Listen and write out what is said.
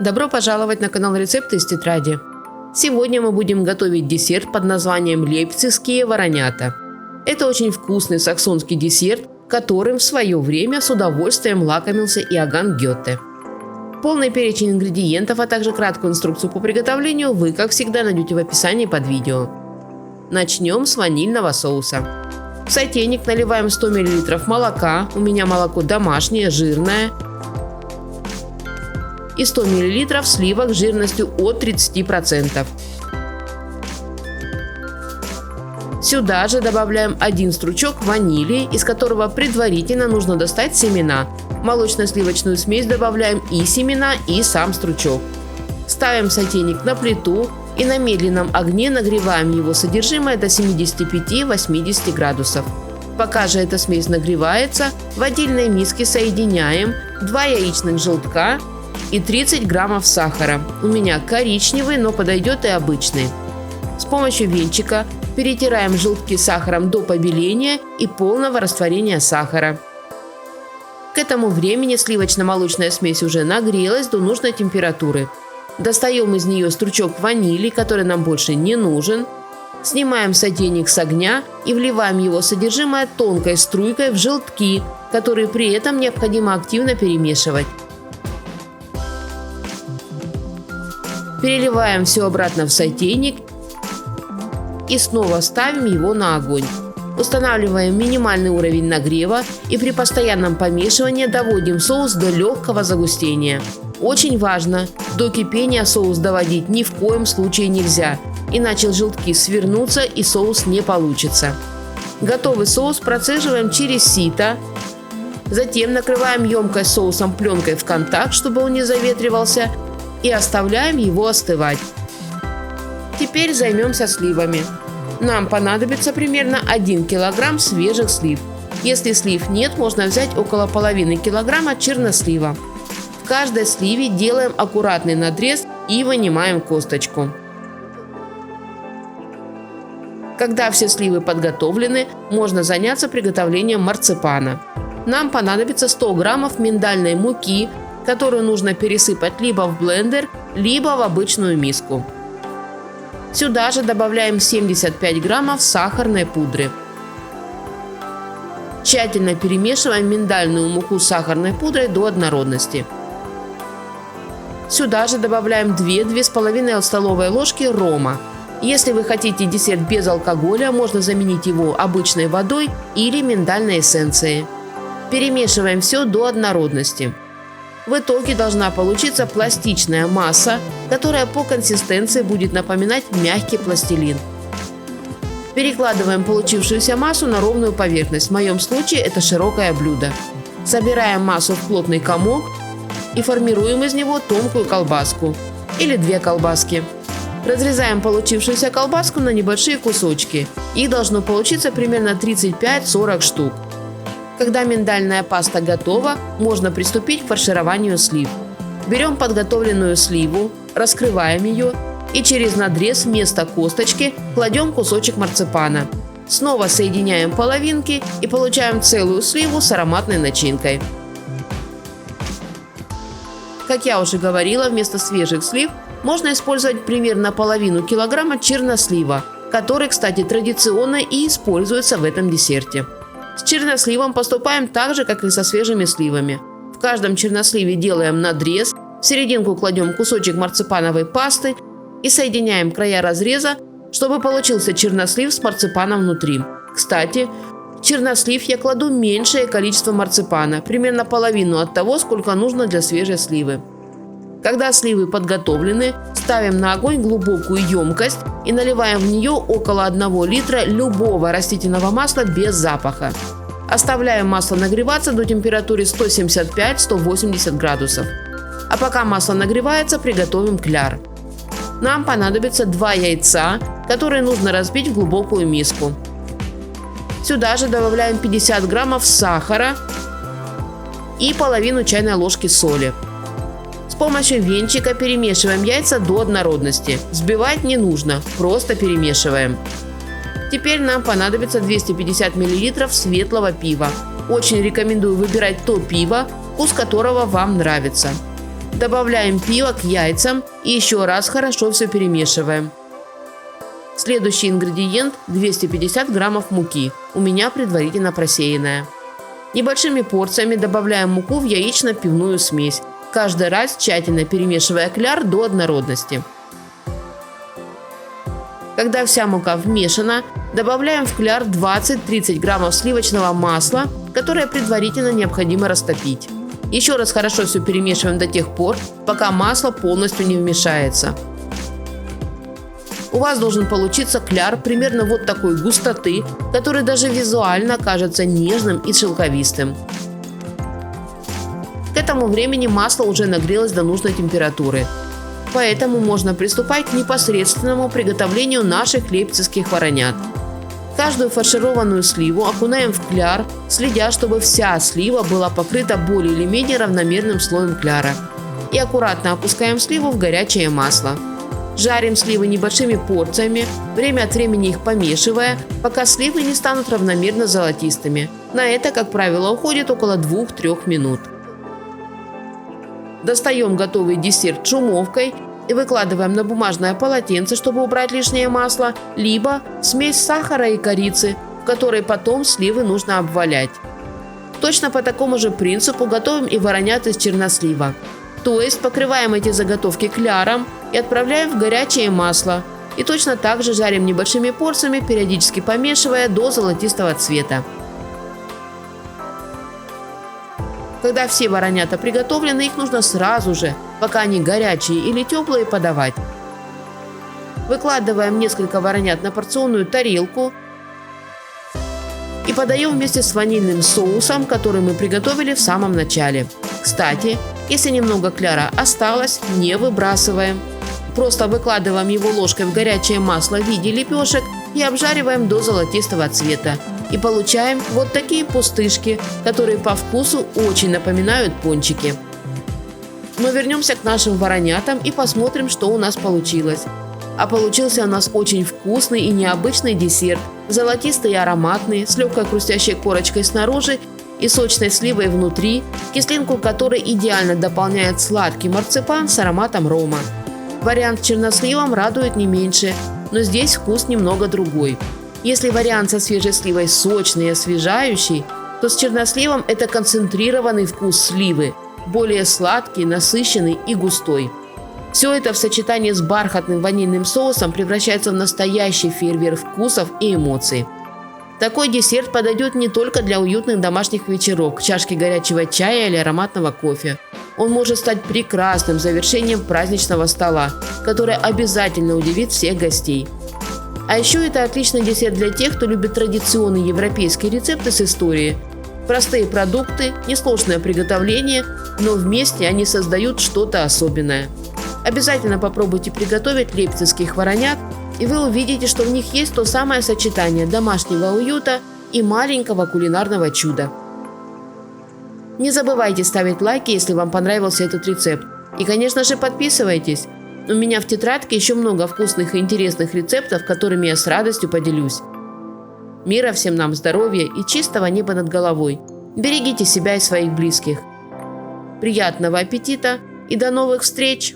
Добро пожаловать на канал Рецепты из тетради. Сегодня мы будем готовить десерт под названием лейпцигские воронята. Это очень вкусный саксонский десерт, которым в свое время с удовольствием лакомился Иоганн Гёте. Полный перечень ингредиентов, а также краткую инструкцию по приготовлению вы, как всегда, найдете в описании под видео. Начнем с ванильного соуса. В сотейник наливаем 100 мл молока, у меня молоко домашнее, жирное, и 100 мл сливок жирностью от 30%. Сюда же добавляем 1 стручок ванили, из которого предварительно нужно достать семена. В молочно-сливочную смесь добавляем и семена, и сам стручок. Ставим сотейник на плиту и на медленном огне нагреваем его содержимое до 75-80 градусов. Пока же эта смесь нагревается, в отдельной миске соединяем 2 яичных желтка и 30 граммов сахара. У меня коричневый, но подойдет и обычный. С помощью венчика перетираем желтки с сахаром до побеления и полного растворения сахара. К этому времени сливочно-молочная смесь уже нагрелась до нужной температуры. Достаем из нее стручок ванили, который нам больше не нужен. Снимаем сотейник с огня и вливаем его содержимое тонкой струйкой в желтки, которые при этом необходимо активно перемешивать. Переливаем все обратно в сотейник и снова ставим его на огонь. Устанавливаем минимальный уровень нагрева и при постоянном помешивании доводим соус до легкого загустения. Очень важно, до кипения соус доводить ни в коем случае нельзя, иначе желтки свернутся и соус не получится. Готовый соус процеживаем через сито. Затем накрываем емкость соусом пленкой в контакт, чтобы он не заветривался, и оставляем его остывать. Теперь займемся сливами. Нам понадобится примерно 1 кг свежих слив. Если слив нет, можно взять около половины килограмма чернослива. В каждой сливе делаем аккуратный надрез и вынимаем косточку. Когда все сливы подготовлены, можно заняться приготовлением марципана. Нам понадобится 100 граммов миндальной муки, которую нужно пересыпать либо в блендер, либо в обычную миску. Сюда же добавляем 75 граммов сахарной пудры. Тщательно перемешиваем миндальную муку с сахарной пудрой до однородности. Сюда же добавляем 2-2,5 столовые ложки рома. Если вы хотите десерт без алкоголя, можно заменить его обычной водой или миндальной эссенцией. Перемешиваем все до однородности. В итоге должна получиться пластичная масса, которая по консистенции будет напоминать мягкий пластилин. Перекладываем получившуюся массу на ровную поверхность, в моем случае это широкое блюдо. Собираем массу в плотный комок и формируем из него тонкую колбаску или 2 колбаски. Разрезаем получившуюся колбаску на небольшие кусочки. Их должно получиться примерно 35-40 штук. Когда миндальная паста готова, можно приступить к фаршированию слив. Берем подготовленную сливу, раскрываем ее и через надрез вместо косточки кладем кусочек марципана. Снова соединяем половинки и получаем целую сливу с ароматной начинкой. Как я уже говорила, вместо свежих слив можно использовать примерно половину килограмма чернослива, который, кстати, традиционно и используется в этом десерте. С черносливом поступаем так же, как и со свежими сливами. В каждом черносливе делаем надрез, в серединку кладем кусочек марципановой пасты и соединяем края разреза, чтобы получился чернослив с марципаном внутри. Кстати, в чернослив я кладу меньшее количество марципана, примерно половину от того, сколько нужно для свежей сливы. Когда сливы подготовлены, ставим на огонь глубокую емкость и наливаем в нее около 1 литра любого растительного масла без запаха. Оставляем масло нагреваться до температуры 175-180 градусов. А пока масло нагревается, приготовим кляр. Нам понадобится 2 яйца, которые нужно разбить в глубокую миску. Сюда же добавляем 50 граммов сахара и половину чайной ложки соли. С помощью венчика перемешиваем яйца до однородности. Взбивать не нужно, просто перемешиваем. Теперь нам понадобится 250 мл светлого пива. Очень рекомендую выбирать то пиво, вкус которого вам нравится. Добавляем пиво к яйцам и еще раз хорошо все перемешиваем. Следующий ингредиент – 250 граммов муки, у меня предварительно просеянная. Небольшими порциями добавляем муку в яично-пивную смесь, каждый раз тщательно перемешивая кляр до однородности. Когда вся мука вмешана, добавляем в кляр 20-30 граммов сливочного масла, которое предварительно необходимо растопить. Еще раз хорошо все перемешиваем до тех пор, пока масло полностью не вмешается. У вас должен получиться кляр примерно вот такой густоты, который даже визуально кажется нежным и шелковистым. К этому времени масло уже нагрелось до нужной температуры. Поэтому можно приступать к непосредственному приготовлению наших лейпцигских воронят. Каждую фаршированную сливу окунаем в кляр, следя, чтобы вся слива была покрыта более или менее равномерным слоем кляра. И аккуратно опускаем сливу в горячее масло. Жарим сливы небольшими порциями, время от времени их помешивая, пока сливы не станут равномерно золотистыми. На это, как правило, уходит около 2-3 минут. Достаем готовый десерт шумовкой и выкладываем на бумажное полотенце, чтобы убрать лишнее масло, либо смесь сахара и корицы, в которой потом сливы нужно обвалять. Точно по такому же принципу готовим и воронят из чернослива. То есть покрываем эти заготовки кляром и отправляем в горячее масло. И точно так же жарим небольшими порциями, периодически помешивая до золотистого цвета. Когда все воронята приготовлены, их нужно сразу же, пока они горячие или теплые, подавать. Выкладываем несколько воронят на порционную тарелку и подаем вместе с ванильным соусом, который мы приготовили в самом начале. Кстати, если немного кляра осталось, не выбрасываем. Просто выкладываем его ложкой в горячее масло в виде лепешек и обжариваем до золотистого цвета. И получаем вот такие пустышки, которые по вкусу очень напоминают пончики. Но вернемся к нашим воронятам и посмотрим, что у нас получилось. А получился у нас очень вкусный и необычный десерт. Золотистый и ароматный, с легкой хрустящей корочкой снаружи и сочной сливой внутри, кислинку которой идеально дополняет сладкий марципан с ароматом рома. Вариант с черносливом радует не меньше, но здесь вкус немного другой. Если вариант со свежей сливой сочный и освежающий, то с черносливом это концентрированный вкус сливы, более сладкий, насыщенный и густой. Все это в сочетании с бархатным ванильным соусом превращается в настоящий фейерверк вкусов и эмоций. Такой десерт подойдет не только для уютных домашних вечеров, к чашке горячего чая или ароматного кофе. Он может стать прекрасным завершением праздничного стола, который обязательно удивит всех гостей. А еще это отличный десерт для тех, кто любит традиционные европейские рецепты с историей. Простые продукты, несложное приготовление, но вместе они создают что-то особенное. Обязательно попробуйте приготовить лейпцигских воронят, и вы увидите, что в них есть то самое сочетание домашнего уюта и маленького кулинарного чуда. Не забывайте ставить лайки, если вам понравился этот рецепт. И, конечно же, подписывайтесь. У меня в тетрадке еще много вкусных и интересных рецептов, которыми я с радостью поделюсь. Мира всем нам, здоровья и чистого неба над головой. Берегите себя и своих близких. Приятного аппетита и до новых встреч!